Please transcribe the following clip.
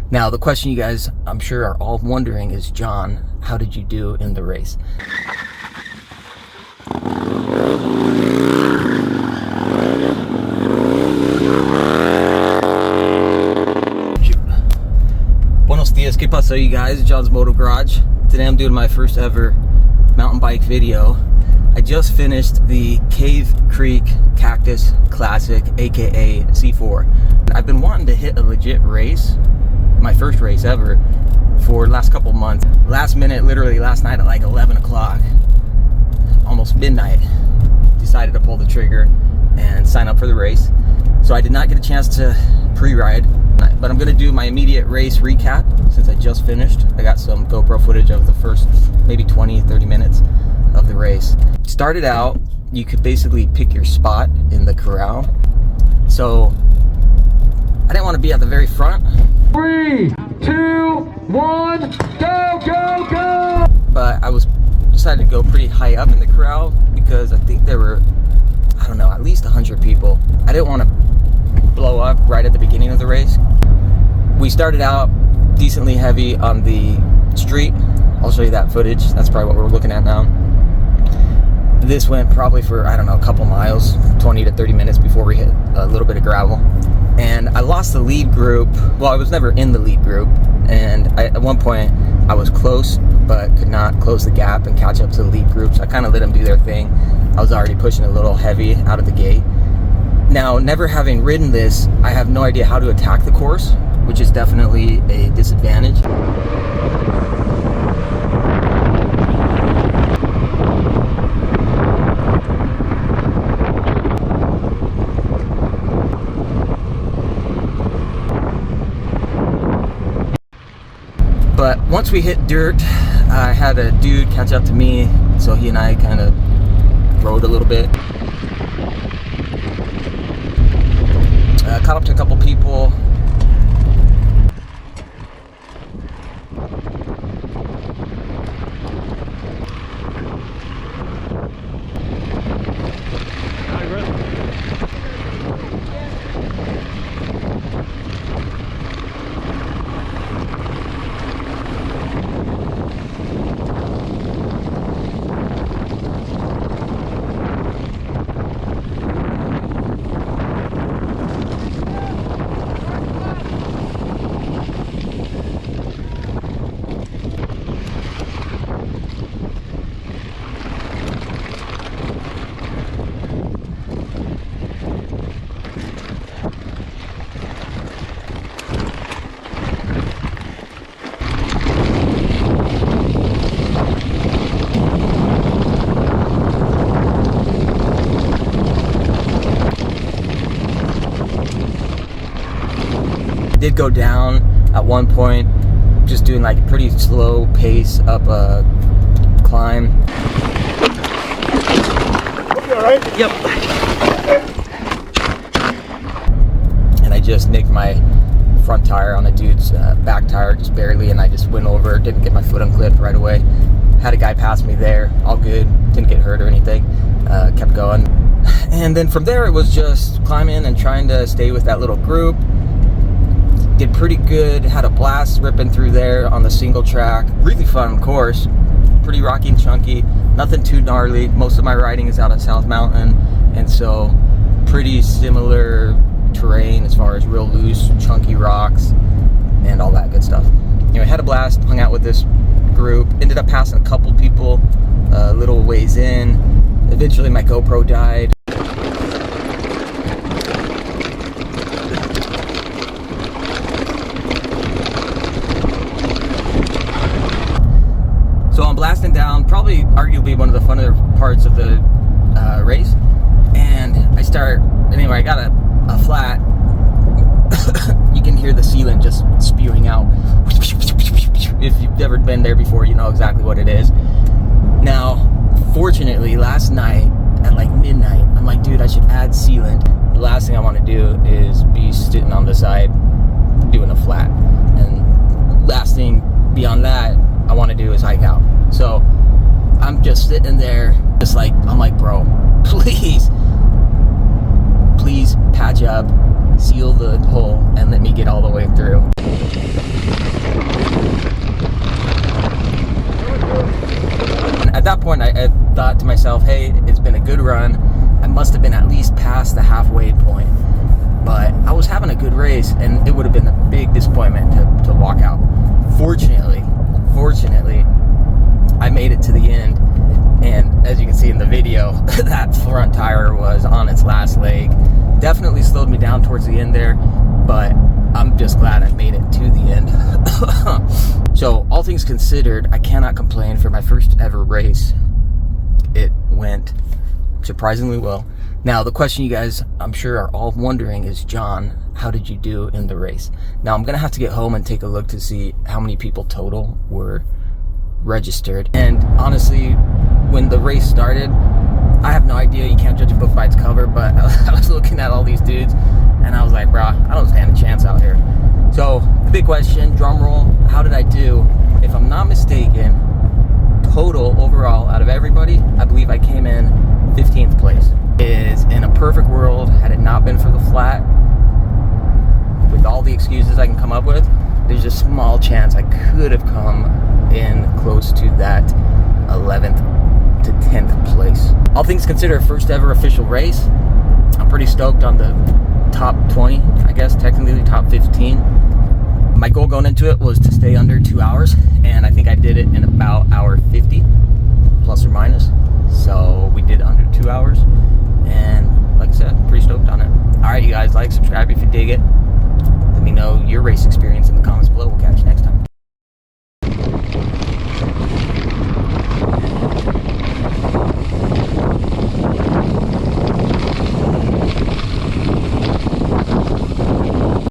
Now, the question you guys, I'm sure, are all wondering is, John, how did you do in the race? Buenos dias, ¿qué pasa, you guys? John's Moto Garage. Today I'm doing my first ever mountain bike video. I just finished the Cave Creek Cactus Classic, aka C4. I've been wanting to hit a legit race, my first race ever, for the last couple months. Last minute, literally last night at like 11 o'clock, almost midnight, decided to pull the trigger and sign up for the race. So I did not get a chance to pre-ride, but I'm gonna do my immediate race recap since I just finished. I got some GoPro footage of the first maybe 20-30 minutes of the race. Started out, you could basically pick your spot in the corral. So I didn't want to be at the very front. 3, 2, 1, go, go, go! But I decided to go pretty high up in the corral because I think there were, I don't know, at least 100 people. I didn't want to blow up right at the beginning of the race. We started out decently heavy on the street. I'll show you that footage. That's probably what we're looking at now. This went probably for, I don't know, a couple miles, 20 to 30 minutes before we hit a little bit of gravel. And I lost the lead group. Well, I was never in the lead group. And at one point, I was close, but could not close the gap and catch up to the lead group. So I kind of let them do their thing. I was already pushing a little heavy out of the gate. Now, never having ridden this, I have no idea how to attack the course, which is definitely a disadvantage. But once we hit dirt, I had a dude catch up to me, so he and I kind of rode a little bit. Caught up to a couple people. Did go down at one point, just doing like a pretty slow pace up a climb. You alright? Yep. And I just nicked my front tire on a dude's back tire, just barely, and I just went over, didn't get my foot unclipped right away. Had a guy pass me there, all good, didn't get hurt or anything, kept going. And then from there it was just climbing and trying to stay with that little group. Did pretty good, had a blast ripping through there on the single track. Really fun course, pretty rocky and chunky, nothing too gnarly. Most of my riding is out of South Mountain, and so pretty similar terrain as far as real loose, chunky rocks and all that good stuff. Anyway, had a blast, hung out with this group, ended up passing a couple people a little ways in. Eventually my GoPro died. So I'm blasting down, probably arguably one of the funnier parts of the race, and I got a flat. You can hear the sealant just spewing out. If you've ever been there before, you know exactly what it is. Now, fortunately, last night at like midnight, I'm like, dude, I should add sealant. The last thing I want to do is be sitting on the side doing a flat. And last thing beyond that I want to do is hike out. So I'm just sitting there, just like, I'm like, bro, please patch up, seal the hole, and let me get all the way through. myself, hey, it's been a good run. I must have been at least past the halfway point. But I was having a good race, and it would have been a big disappointment to walk out. Fortunately, I made it to the end, and as you can see in the video, that front tire was on its last leg. Definitely slowed me down towards the end there, but I'm just glad I made it to the end. So, all things considered, I cannot complain. For my first ever race, it went surprisingly well. Now, the question you guys, I'm sure, are all wondering is, John, how did you do in the race? Now, I'm going to have to get home and take a look to see how many people total were registered. And honestly, when the race started, I have no idea. You can't judge a book by its cover, but I was looking at all these dudes, and I was like, bro, I don't stand a chance out here. So, the big question, drum roll, how did I do? If I'm not mistaken, total overall out of everybody, I believe I came in 15th place. Is in a perfect world, had it not been for the flat, with all the excuses I can come up with, there's a small chance I could have come in close to that 11th to 10th place. All things considered, first ever official race. I'm pretty stoked on the top 20, I guess, technically top 15. My goal going into it was to stay under 2 hours, and I think I did it in about hour 50, plus or minus. So we did under 2 hours, and like I said, pretty stoked on it. Alright, you guys, like, subscribe if you dig it. Let me know your race experience in the